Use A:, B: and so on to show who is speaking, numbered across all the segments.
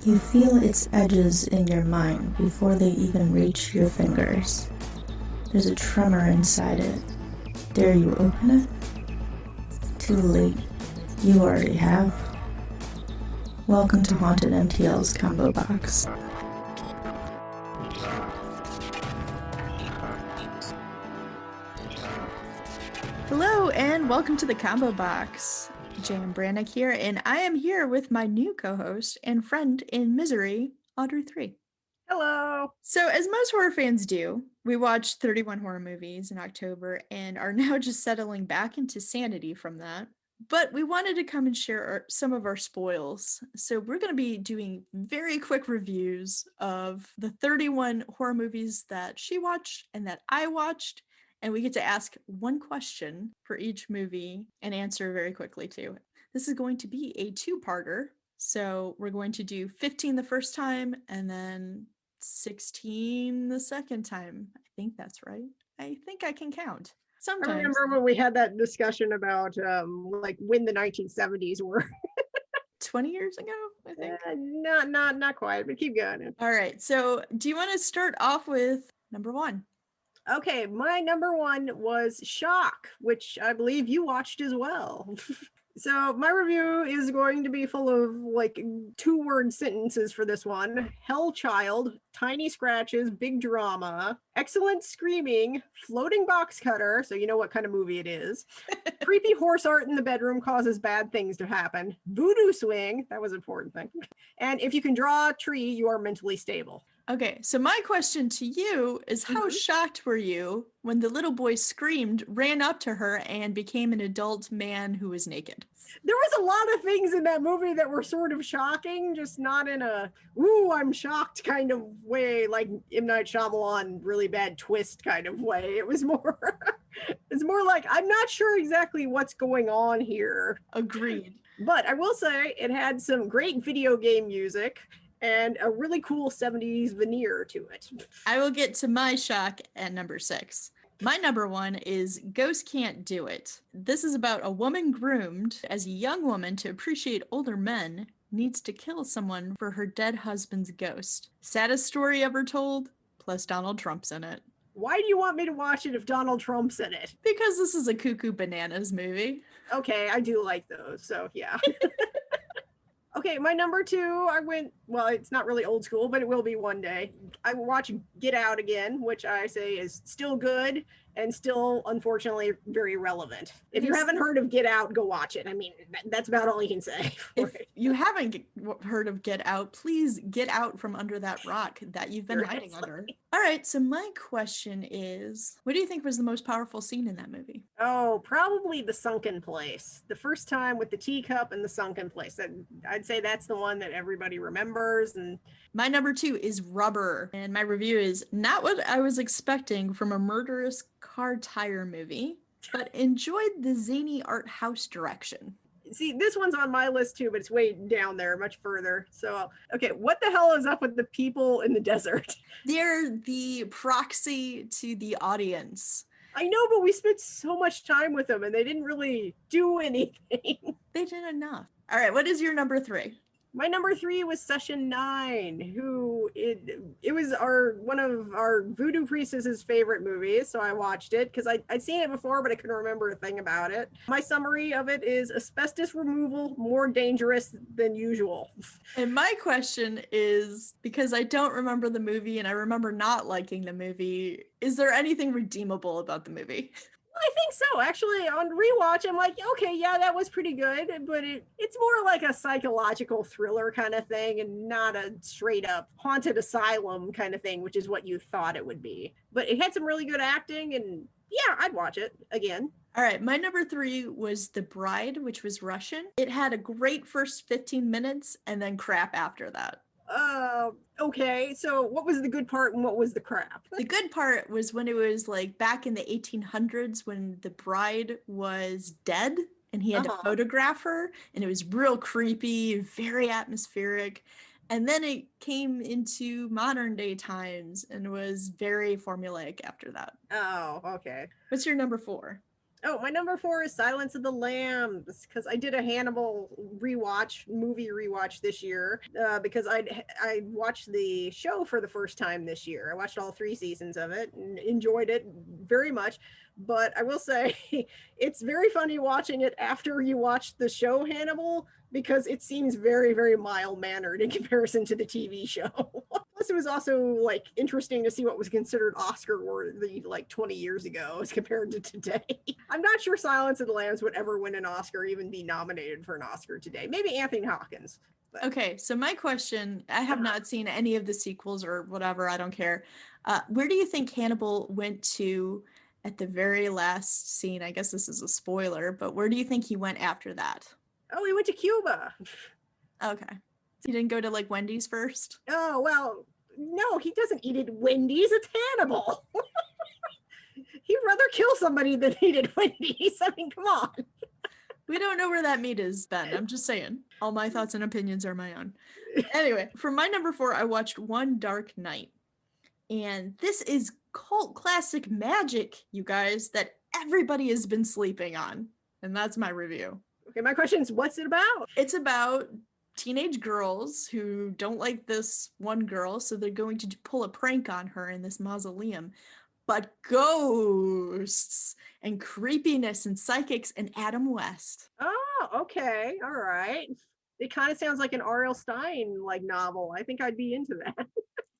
A: You feel its edges in your mind before they even reach your fingers. There's a tremor inside it. Dare you open it? Too late. You already have. Welcome to HauntedMTL's Combo Box. Hello and welcome to the Combo Box. Jan Brannyk here, and I am here with my new co-host and friend in misery, Audrey 3.
B: Hello.
A: So, as most horror fans do, we watched 31 horror movies in October and are now just settling back into sanity from that. But we wanted to come and share some of our spoils. So we're going to be doing very quick reviews of the 31 horror movies that she watched and that I watched. And we get to ask one question for each movie and answer very quickly too. This is going to be a two-parter. So we're going to do 15 the first time and then 16 the second time. I think that's right. I think I can count. Sometimes.
B: I remember when we had that discussion about like when the 1970s were.
A: 20 years ago, I think.
B: Not quite, but keep going.
A: All right. So do you want to start off with number one?
B: Okay, my number one was Shock, which I believe you watched as well. So my review is going to be full of like 2-word sentences for this one. Hell child, tiny scratches, big drama, excellent screaming, floating box cutter, so you know what kind of movie it is. Creepy horse art in the bedroom causes bad things to happen. Voodoo swing, that was an important thing. And if you can draw a tree, you are mentally stable.
A: Okay, so my question to you is how shocked were you when the little boy screamed, ran up to her, and became an adult man who was naked?
B: There was a lot of things in that movie that were sort of shocking, just not in a, ooh, I'm shocked kind of way, like M. Night Shyamalan, really bad twist kind of way. It was more, it's more like, I'm not sure exactly what's going on here.
A: Agreed.
B: But I will say it had some great video game music and a really cool 70s veneer to it.
A: I will get to my shock at number 6. My number one is Ghost Can't Do It. This is about a woman groomed as a young woman to appreciate older men needs to kill someone for her dead husband's ghost. Saddest story ever told, plus Donald Trump's in it.
B: Why do you want me to watch it if Donald Trump's in it?
A: Because this is a Cuckoo Bananas movie.
B: Okay, I do like those, so yeah. Okay, my number two, well, it's not really old school, but it will be one day. I watch Get Out again, which I say is still good and still, unfortunately, very relevant. If you haven't heard of Get Out, go watch it. I mean, that's about all you can say.
A: If you haven't heard of Get Out, please get out from under that rock that you've been hiding under. All right, so my question is, what do you think was the most powerful scene in that movie?
B: Oh, probably the sunken place. The first time with the teacup and the sunken place. I'd say that's the one that everybody remembers. And
A: my number two is Rubber, and my review is not what I was expecting from a murderous car tire movie, but enjoyed the zany art house direction.
B: See, this one's on my list too, but it's way down there, much further. So, okay, what the hell is up with the people in the desert?
A: They're the proxy to the audience.
B: I know, but we spent so much time with them and they didn't really do anything.
A: They did enough. All right, what is your number three?
B: My number three was Session 9, who it was one of our Voodoo Priestess's favorite movies, so I watched it because I'd seen it before, but I couldn't remember a thing about it. My summary of it is asbestos removal more dangerous than usual.
A: And my question is, because I don't remember the movie and I remember not liking the movie, is there anything redeemable about the movie?
B: I think so. Actually, on rewatch, I'm like, okay, yeah, that was pretty good, but it's more like a psychological thriller kind of thing and not a straight up haunted asylum kind of thing, which is what you thought it would be. But it had some really good acting, and yeah, I'd watch it again.
A: All right, my number three was The Bride, which was Russian. It had a great first 15 minutes and then crap after that.
B: Okay, so what was the good part and what was the crap?
A: The good part was when it was like back in the 1800s when the bride was dead and he had to photograph her, and it was real creepy, very atmospheric. And then it came into modern day times and was very formulaic after that.
B: Oh, okay.
A: What's your number four?
B: Oh, my number 4 is Silence of the Lambs because I did a Hannibal movie rewatch this year because I watched the show for the first time this year. I watched all 3 seasons of it and enjoyed it very much. But I will say it's very funny watching it after you watch the show Hannibal because it seems very, very mild mannered in comparison to the TV show. Plus, it was also like interesting to see what was considered Oscar worthy like 20 years ago as compared to today. I'm not sure Silence of the Lambs would ever win an Oscar, or even be nominated for an Oscar today. Maybe Anthony Hopkins. But.
A: Okay, so my question, I have not seen any of the sequels or whatever, I don't care. Where do you think Hannibal went to at the very last scene? I guess this is a spoiler, but where do you think he went after that?
B: Oh, he went to Cuba.
A: Okay. He didn't go to like Wendy's first?
B: Oh, well, no, he doesn't eat at Wendy's. It's Hannibal. He'd rather kill somebody than eat at Wendy's. I mean, come on.
A: We don't know where that meat is, Ben. I'm just saying. All my thoughts and opinions are my own. Anyway, for my number 4, I watched One Dark Night. And this is cult classic magic, you guys, that everybody has been sleeping on. And that's my review.
B: Okay, my question is, what's it about?
A: It's about teenage girls who don't like this one girl, so they're going to pull a prank on her in this mausoleum. But ghosts and creepiness and psychics and Adam West.
B: Oh, okay. All right. It kind of sounds like an R.L. Stine like novel. I think I'd be into that.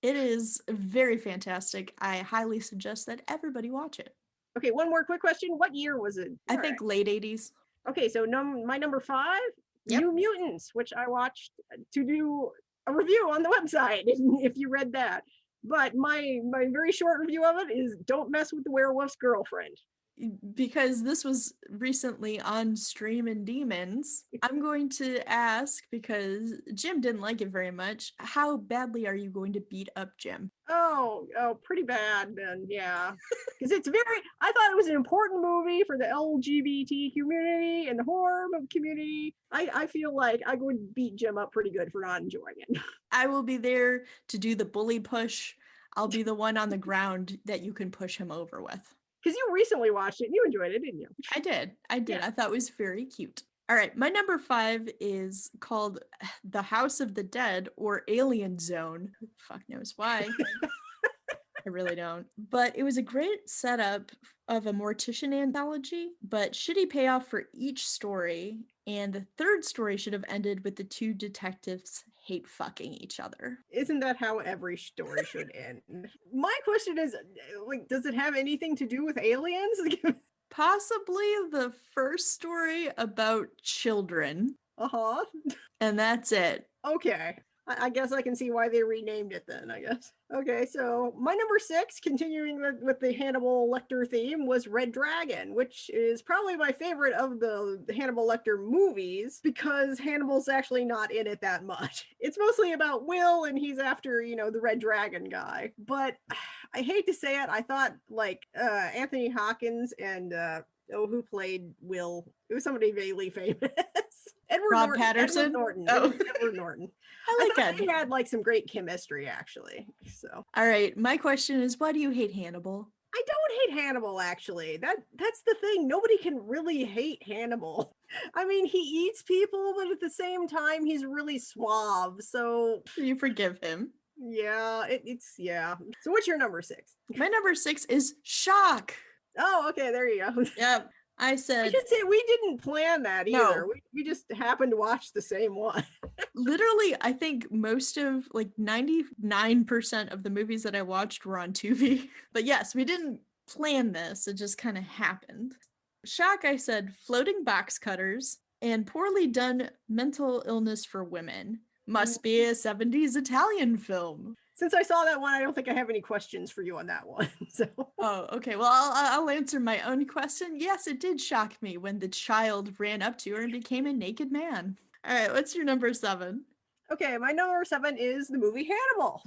A: It is very fantastic. I highly suggest that everybody watch it.
B: Okay, one more quick question. What year was it?
A: I think late 80s.
B: Okay, so my number 5,
A: Yep.
B: New Mutants, which I watched to do a review on the website if you read that. But my very short review of it is Don't Mess with the Werewolf's Girlfriend.
A: Because this was recently on Stream and Demons, I'm going to ask, because Jim didn't like it very much, how badly are you going to beat up Jim?
B: Oh, pretty bad then, yeah. Because I thought it was an important movie for the LGBT community and the horror community. I feel like I would beat Jim up pretty good for not enjoying it.
A: I will be there to do the bully push. I'll be the one on the ground that you can push him over with.
B: Because you recently watched it and you enjoyed it, didn't you?
A: I did.
B: Yeah.
A: I thought it was very cute. All right, my number 5 is called The House of the Dead or Alien Zone. Who the fuck knows why? I really don't. But it was a great setup of a mortician anthology, but shitty payoff for each story. And the third story should have ended with the 2 detectives hate fucking each other.
B: Isn't that how every story should end? My question is, like, does it have anything to do with aliens?
A: Possibly the first story about children.
B: Uh-huh.
A: And that's it.
B: Okay. I guess I can see why they renamed it then, I guess. Okay, so my number 6, continuing with the Hannibal Lecter theme, was Red Dragon, which is probably my favorite of the Hannibal Lecter movies because Hannibal's actually not in it that much. It's mostly about Will and he's after, the Red Dragon guy. But I hate to say it, I thought like Anthony Hopkins and who played Will? It was somebody vaguely famous.
A: Rob Patterson?
B: Edward Norton.
A: Oh.
B: Edward Norton.
A: I like
B: thought
A: Ed.
B: they had like some great chemistry actually. So
A: all right, my question is, why do you hate Hannibal?
B: I don't hate Hannibal actually. That's the thing. Nobody can really hate Hannibal. I mean, he eats people, but at the same time, he's really suave. So
A: You forgive him.
B: Yeah, it's yeah. So what's your number 6?
A: My number 6 is Shock.
B: Oh, okay, there you go.
A: Yep. I
B: I
A: said,
B: should say we didn't plan that either.
A: No.
B: We just happened to watch the same one.
A: literally, I think most of, like 99% of the movies that I watched were on Tubi. But yes, we didn't plan this. It just kind of happened. Shock, I said, floating box cutters and poorly done mental illness for women. Must be a 70s Italian film.
B: Since I saw that one, I don't think I have any questions for you on that one. So
A: Oh, okay. Well, I'll answer my own question. Yes, it did shock me when the child ran up to her and became a naked man. All right, what's your number 7?
B: okay, my number 7 is the movie Hannibal.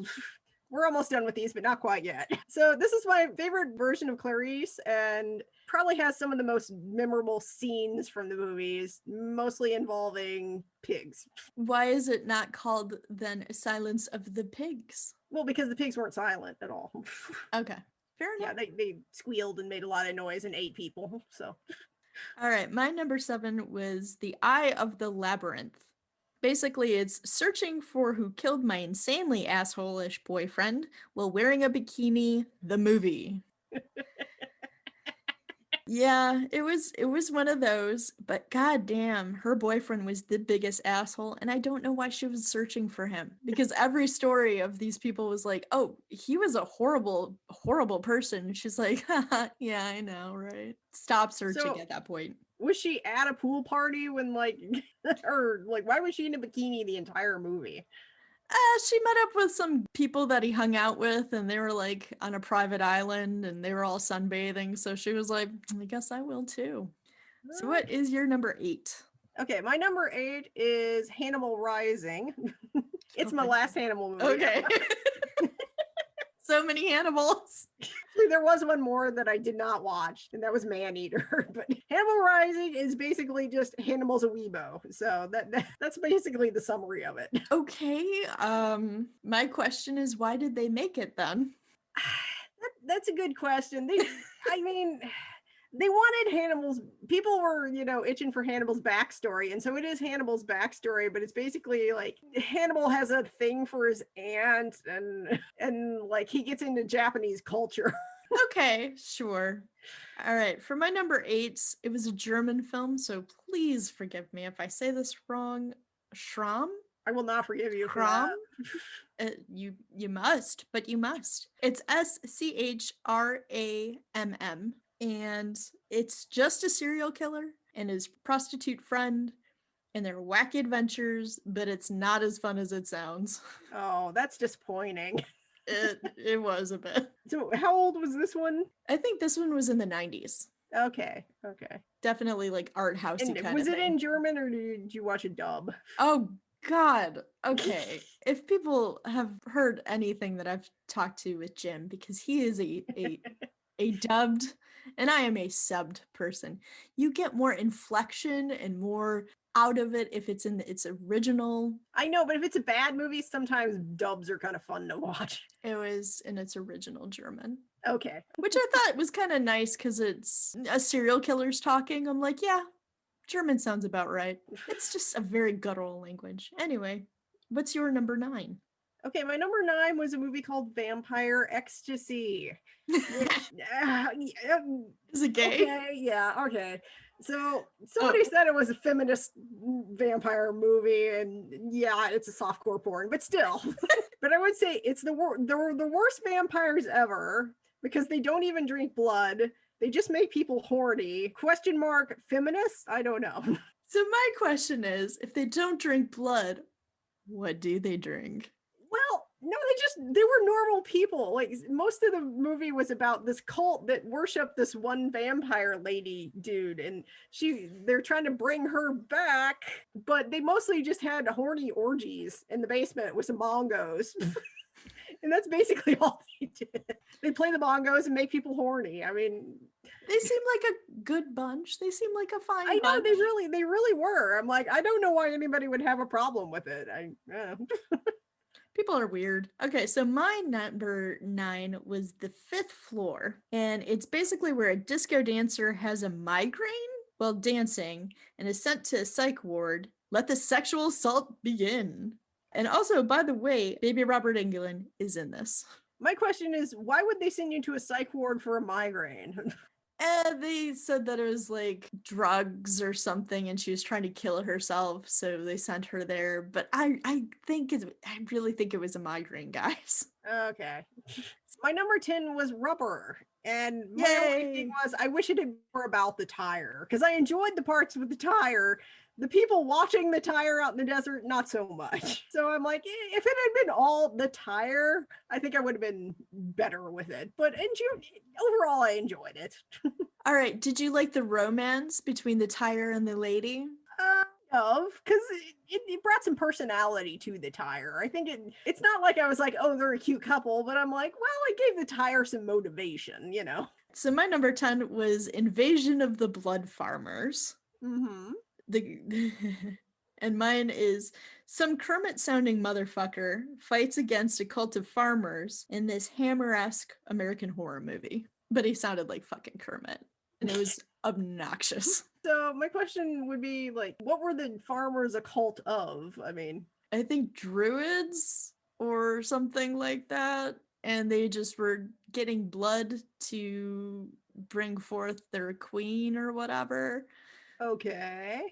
B: We're almost done with these, but not quite yet. So this is my favorite version of Clarice and probably has some of the most memorable scenes from the movies, mostly involving pigs.
A: Why is it not called then Silence of the Pigs?
B: Well, because the pigs weren't silent at all.
A: Okay. Fair
B: Yeah,
A: enough.
B: they squealed and made a lot of noise and ate people. So
A: All right, my number 7 was The Eye of the Labyrinth. Basically, it's searching for who killed my insanely asshole-ish boyfriend while wearing a bikini, the movie. Yeah, it was one of those, but goddamn, her boyfriend was the biggest asshole, and I don't know why she was searching for him because every story of these people was like, "Oh, he was a horrible, horrible person." And she's like, "Haha, yeah, I know, right?" Stop searching
B: so
A: at that point.
B: was she at a pool party when like or like why was she in a bikini the entire movie?
A: She met up with some people that he hung out with, and they were like on a private island, and they were all sunbathing. So she was like, "I guess I will too." So, what
B: Okay.
A: is your number 8?
B: Okay, my number 8 is Hannibal Rising. It's
A: Oh
B: my
A: my
B: last
A: god.
B: Hannibal movie.
A: Okay. So many Hannibals.
B: Actually, there was one more that I did not watch, and that was Maneater. But Hannibal Rising is basically just Hannibal's a weebo. So that's basically the summary of it.
A: Okay. My question is, why did they make it then?
B: That's a good question. I mean, they wanted Hannibal's. People were, itching for Hannibal's backstory, and so it is Hannibal's backstory. But it's basically like Hannibal has a thing for his aunt, and like he gets into Japanese culture.
A: Okay, sure. All right. For my number 8, it was a German film, so please forgive me if I say this wrong. Schramm?
B: I will not forgive you for
A: Schramm?
B: that.
A: You must, but you must. It's SCHRAMM, and it's just a serial killer and his prostitute friend and their wacky adventures, but it's not as fun as it sounds.
B: Oh, that's disappointing.
A: It was a bit.
B: So, how old was this one?
A: I think this one was in the 90s.
B: Okay, okay.
A: Definitely like art housey
B: And
A: kind
B: was
A: of
B: it in
A: thing.
B: German or did you watch a dub?
A: Oh God. Okay. If people have heard anything that I've talked to with Jim, because he is a dubbed and I am a subbed person, you get more inflection and more out of it if it's in its original.
B: I know, but if it's a bad movie, sometimes dubs are kind of fun to watch.
A: It was in its original German.
B: Okay.
A: Which I thought was kind of nice because it's a serial killer's talking. I'm like, yeah, German sounds about right. It's just a very guttural language. Anyway, what's your number 9?
B: Okay, my number 9 was a movie called Vampire Ecstasy. Which,
A: Is it gay?
B: okay, yeah, okay. So somebody said it was a feminist vampire movie, and yeah, it's a softcore porn, but still. But I would say it's the worst vampires ever because they don't even drink blood. They just make people horny. Question mark, feminist? I don't know.
A: So my question is, if they don't drink blood, what do they drink?
B: Well, no, they were normal people. Like most of the movie was about this cult that worshiped this one vampire lady dude, and they're trying to bring her back, but they mostly just had horny orgies in the basement with some bongos. And that's basically all they did. They play the bongos and make people horny. I mean,
A: They seem like a good bunch. They seem like a fine
B: I know
A: bunch.
B: they really were. I'm like, I don't know why anybody would have a problem with it.
A: People are weird. Okay, so my number 9 was The Fifth Floor, and it's basically where a disco dancer has a migraine while dancing and is sent to a psych ward. Let the sexual assault begin. And also, by the way, baby Robert Englund is in this.
B: My question is, why would they send you to a psych ward for a migraine?
A: They said that it was like drugs or something, and she was trying to kill herself, so they sent her there. But I really think it was a migraine, guys.
B: Okay. My number 10 was Rubber. And my only thing
A: Yay!
B: was, I wish it had been more about the tire because I enjoyed the parts with the tire. The people watching the tire out in the desert, not so much. So I'm like, if it had been all the tire, I think I would have been better with it. But overall, I enjoyed it.
A: All right, did you like the romance between the tire and the lady?
B: Because it brought some personality to the tire. I think it's not like I was like, oh, they're a cute couple, but I'm like, well, it gave the tire some motivation,
A: So my number 10 was Invasion of the Blood Farmers.
B: Mm-hmm.
A: The And mine is some Kermit-sounding motherfucker fights against a cult of farmers in this Hammer-esque American horror movie. But he sounded like fucking Kermit, and it was obnoxious.
B: So my question would be like, what were the farmers a cult of? I mean,
A: I think druids or something like that. And they just were getting blood to bring forth their queen or whatever.
B: okay.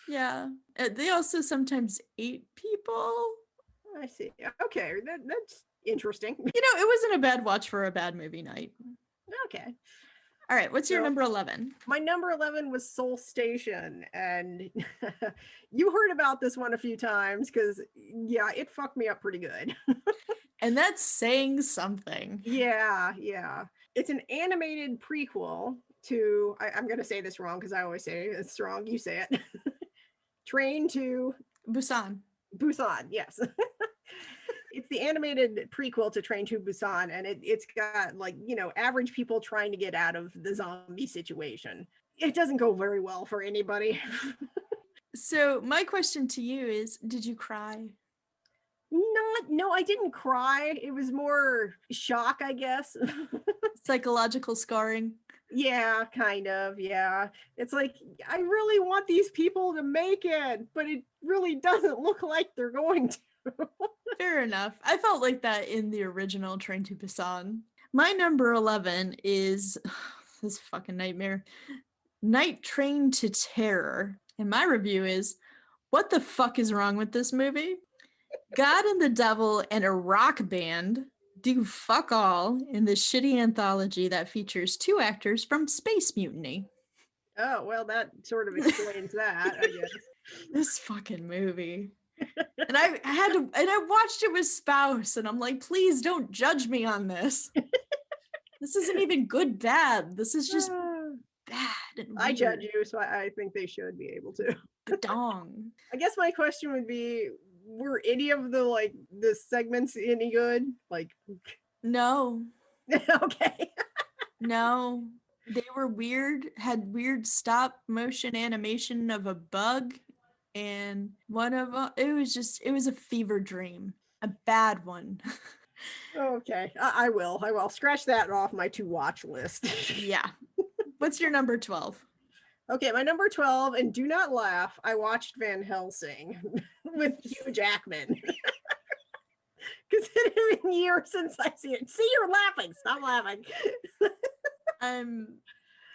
A: Yeah. They also sometimes ate people.
B: I see. Okay, that's interesting.
A: It wasn't a bad watch for a bad movie night.
B: Okay.
A: All right, what's your number 11?
B: My number 11 was Soul Station, and you heard about this one a few times because, yeah, it fucked me up pretty good.
A: And that's saying something.
B: Yeah. It's an animated prequel to, I'm going to say this wrong because I always say it's wrong. You say it. Train to
A: Busan,
B: yes. It's the animated prequel to Train to Busan, and it's got like, average people trying to get out of the zombie situation. It doesn't go very well for anybody.
A: So my question to you is, did you cry?
B: No, I didn't cry. It was more shock, I guess.
A: Psychological scarring?
B: Yeah, kind of. Yeah. It's like, I really want these people to make it, but it really doesn't look like they're going to.
A: Fair enough. I felt like that in the original Train to Busan. My number 11 is this fucking nightmare. Night Train to Terror. And my review is, what the fuck is wrong with this movie? God and the Devil and a rock band do fuck all in this shitty anthology that features 2 actors from Space Mutiny.
B: Oh, well, that sort of explains that, I guess.
A: This fucking movie. And I watched it with Spouse, and I'm like, please don't judge me on this. This isn't even good bad. This is just bad and weird.
B: I judge you, so I think they should be able to.
A: Dong.
B: I guess my question would be, were any of the segments any good? Like,
A: No.
B: Okay.
A: No. They were weird, had weird stop motion animation of a bug, and one of them, it was a fever dream. A bad one.
B: Okay. I will. Scratch that off my to watch list.
A: Yeah. What's your number 12?
B: Okay, my number 12, and do not laugh, I watched Van Helsing with Hugh Jackman. Because it had been years since I see it. See, you're laughing. Stop laughing.
A: I'm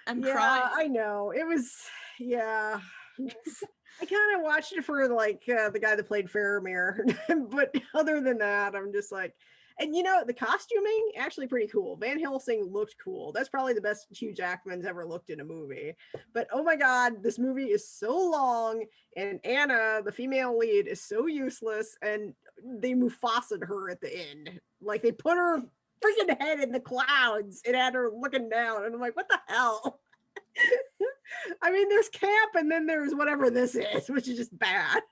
B: yeah,
A: crying.
B: I know. It was, yeah. I kind of watched it for the guy that played Faramir. But other than that, I'm just like, and the costuming, actually pretty cool. Van Helsing looked cool. That's probably the best Hugh Jackman's ever looked in a movie. But oh my God, this movie is so long, and Anna, the female lead, is so useless, and they Mufasa'd her at the end. Like, they put her freaking head in the clouds and had her looking down, and I'm like, what the hell? I mean, there's camp, and then there's whatever this is, which is just bad.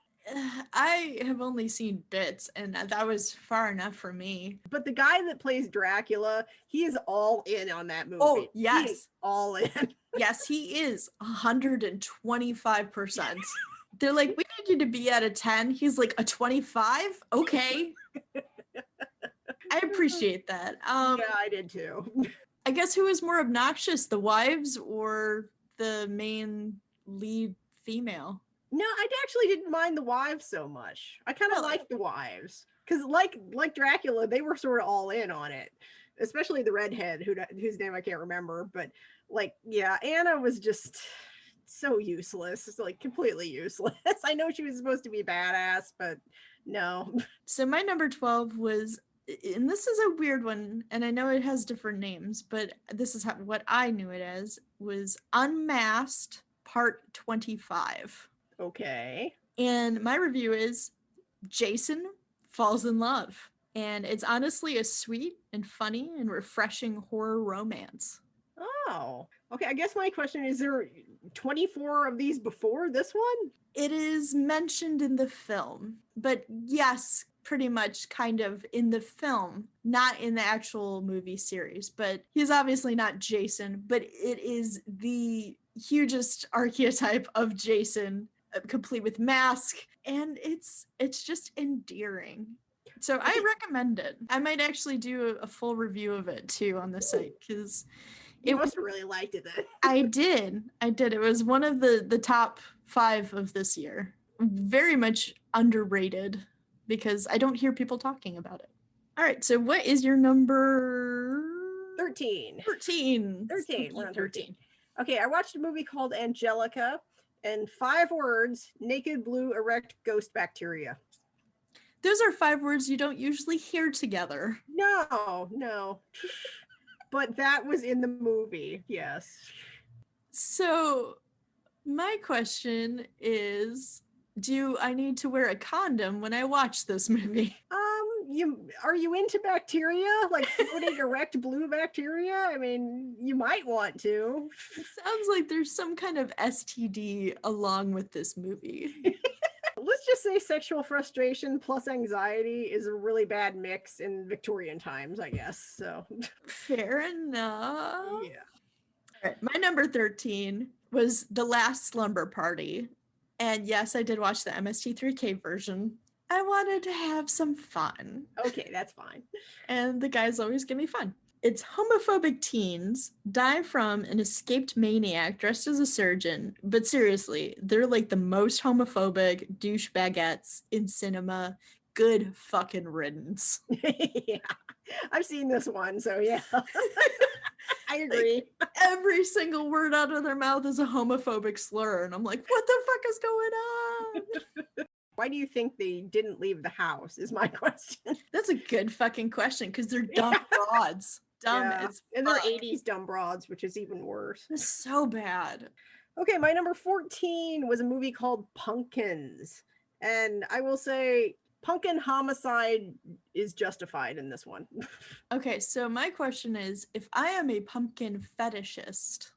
A: I have only seen bits, and that was far enough for me.
B: But the guy that plays Dracula, he is all in on that movie.
A: Oh, yes.
B: He is all in.
A: Yes, he is 125%. They're like, we need you to be at a 10. He's like, a 25? Okay. I appreciate that.
B: Yeah, I did too.
A: I guess who is more obnoxious, the wives or the main lead female?
B: No, I actually didn't mind the wives so much. I kind of liked the wives because, like Dracula, they were sort of all in on it. Especially the redhead, whose name I can't remember. But yeah, Anna was just so useless. It's like completely useless. I know she was supposed to be badass, but no. So
A: my number 12 was, and this is a weird one, and I know it has different names, but this is what I knew it as, was Unmasked Part 25.
B: Okay.
A: And my review is Jason falls in love. And it's honestly a sweet and funny and refreshing horror romance.
B: Oh, okay. I guess my question is, there 24 of these before this one?
A: It is mentioned in the film, but yes, pretty much kind of in the film, not in the actual movie series. But he's obviously not Jason, but it is the hugest archetype of Jason complete with mask, and it's just endearing. So I recommend it. I might actually do a full review of it too on the site, because
B: You must have really liked it then.
A: I did. It was one of the top 5 of this year. Very much underrated because I don't hear people talking about it. All right, so what is your number?
B: 13.
A: 13.
B: 13. We're on 13. Okay, I watched a movie called Angelica, and 5 words: naked, blue, erect, ghost bacteria.
A: Those are 5 words you don't usually hear together.
B: No. But that was in the movie, yes.
A: So my question is, do I need to wear a condom when I watch this movie?
B: Are you into bacteria? Like floating erect blue bacteria? I mean, you might want to.
A: It sounds like there's some kind of STD along with this movie.
B: Let's just say sexual frustration plus anxiety is a really bad mix in Victorian times, I guess. So
A: fair enough.
B: Yeah.
A: All right, my number 13 was The Last Slumber Party. And yes, I did watch the MST3K version. I wanted to have some fun.
B: Okay, that's fine.
A: And the guys always give me fun. It's homophobic teens die from an escaped maniac dressed as a surgeon. But seriously, they're like the most homophobic douchebagettes in cinema. Good fucking riddance.
B: Yeah, I've seen this one, so yeah. I agree.
A: Like, every single word out of their mouth is a homophobic slur. And I'm like, what the fuck is going on?
B: Why do you think they didn't leave the house is my question.
A: That's a good fucking question, because they're dumb broads. Dumb as fuck.
B: And they're 80s dumb broads, which is even worse.
A: It's so bad.
B: Okay, my number 14 was a movie called Pumpkins. And I will say pumpkin homicide is justified in this one.
A: Okay, so my question is, if I am a pumpkin fetishist,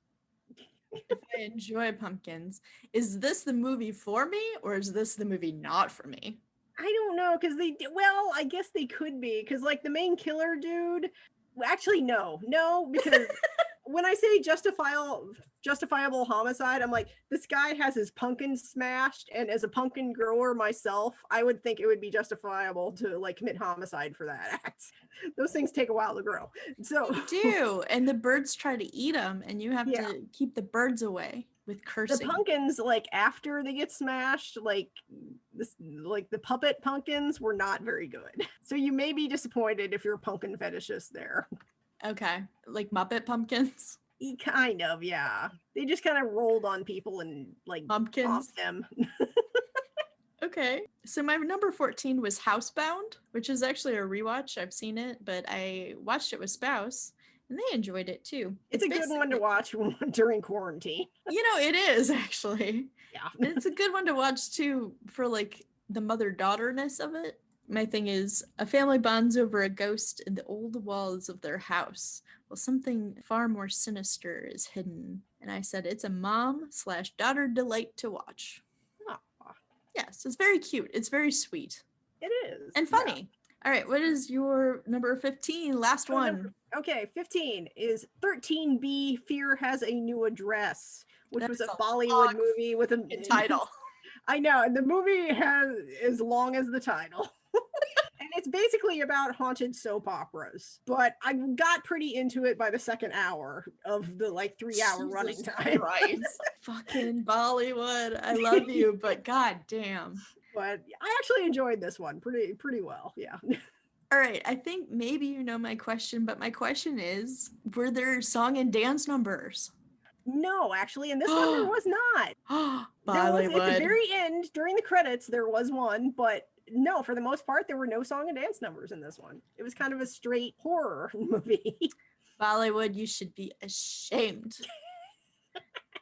A: if I enjoy pumpkins, is this the movie for me, or is this the movie not for me?
B: I don't know, because well, I guess they could be, because like the main killer dude, actually no, because when I say justifiable homicide, I'm like, this guy has his pumpkin smashed, and as a pumpkin grower myself, I would think it would be justifiable to like commit homicide for that act. Those things take a while to grow. So
A: they do, and the birds try to eat them, and you have to keep the birds away with cursing.
B: The pumpkins, like after they get smashed, like the puppet pumpkins were not very good. So you may be disappointed if you're a pumpkin fetishist there.
A: Okay, like Muppet pumpkins?
B: Kind of, yeah. They just kind of rolled on people and like
A: pumpkins
B: them.
A: Okay, so my number 14 was Housebound, which is actually a rewatch. I've seen it, but I watched it with Spouse, and they enjoyed it too.
B: It's a good one to watch during quarantine.
A: You know, it is actually.
B: Yeah.
A: It's a good one to watch too for like the mother-daughterness of it. My thing is, a family bonds over a ghost in the old walls of their house. Well, something far more sinister is hidden. And I said, it's a mom/daughter delight to watch.
B: Oh.
A: Yes, it's very cute. It's very sweet.
B: It is.
A: And funny. Yeah. All right, what is your number 15? Last one.
B: Okay, 15 is 13B, Fear Has a New Address, which was a Bollywood movie with a
A: title.
B: I know, and the movie has as long as the title. And it's basically about haunted soap operas, but I got pretty into it by the second hour of the like 3-hour running time.
A: Right. Fucking Bollywood. I love you, but god damn.
B: But I actually enjoyed this one pretty well. Yeah.
A: All right. I think maybe you know my question, but my question is, were there song and dance numbers?
B: No, actually, and this number was not.
A: Bollywood.
B: At the very end, during the credits, there was one, but no, for the most part, there were no song and dance numbers in this one. It was kind of a straight horror movie.
A: Bollywood, you should be ashamed.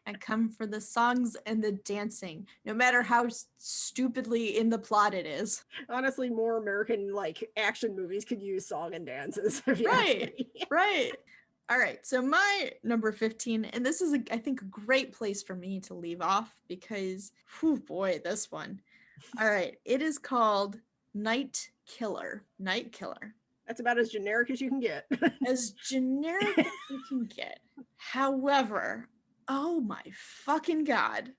A: I come for the songs and the dancing, no matter how stupidly in the plot it is.
B: Honestly, more American like action movies could use song and dances.
A: Right. All right, so my number 15, and this is, I think, a great place for me to leave off because, whew, boy, this one. All right, it is called Night Killer. Night Killer.
B: That's about as generic as you can get.
A: As generic as you can get. However, oh my fucking god,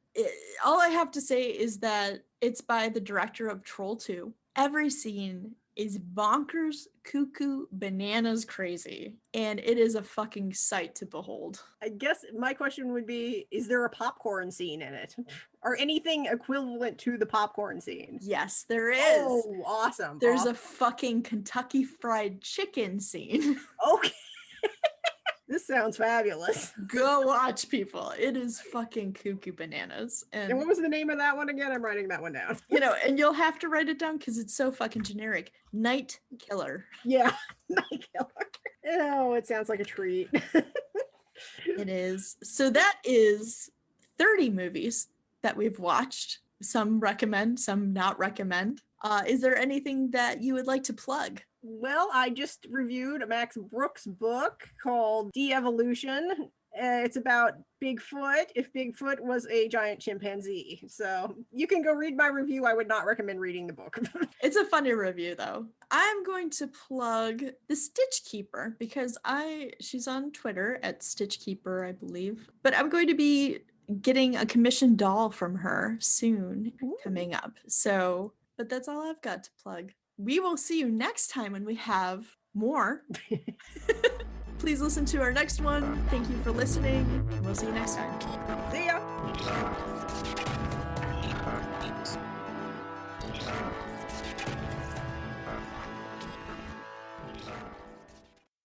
A: all I have to say is that it's by the director of Troll 2. Every scene is bonkers, cuckoo, bananas crazy, and it is a fucking sight to behold.
B: I guess my question would be, is there a popcorn scene in it? Or anything equivalent to the popcorn scene?
A: Yes, there is.
B: Oh, awesome.
A: There's
B: awesome.
A: a fucking Kentucky Fried Chicken scene.
B: Okay. This sounds fabulous.
A: Go watch, people. It is fucking cuckoo bananas.
B: And what was the name of that one again? I'm writing that one down.
A: And you'll have to write it down because it's so fucking generic. Night Killer.
B: Yeah, Night Killer. Oh, it sounds like a treat.
A: It is. So that is 30 movies that we've watched. Some recommend, some not recommend. Is there anything that you would like to plug?
B: Well, I just reviewed a Max Brooks book called De-Evolution. It's about Bigfoot, if Bigfoot was a giant chimpanzee. So you can go read my review. I would not recommend reading the book.
A: It's a funny review, though. I'm going to plug the Stitch Keeper because she's on Twitter at Stitch Keeper, I believe. But I'm going to be getting a commissioned doll from her soon. Ooh. Coming up. So, but that's all I've got to plug. We will see you next time when we have more. Please listen to our next one. Thank you for listening. We'll see you next time.
B: See ya.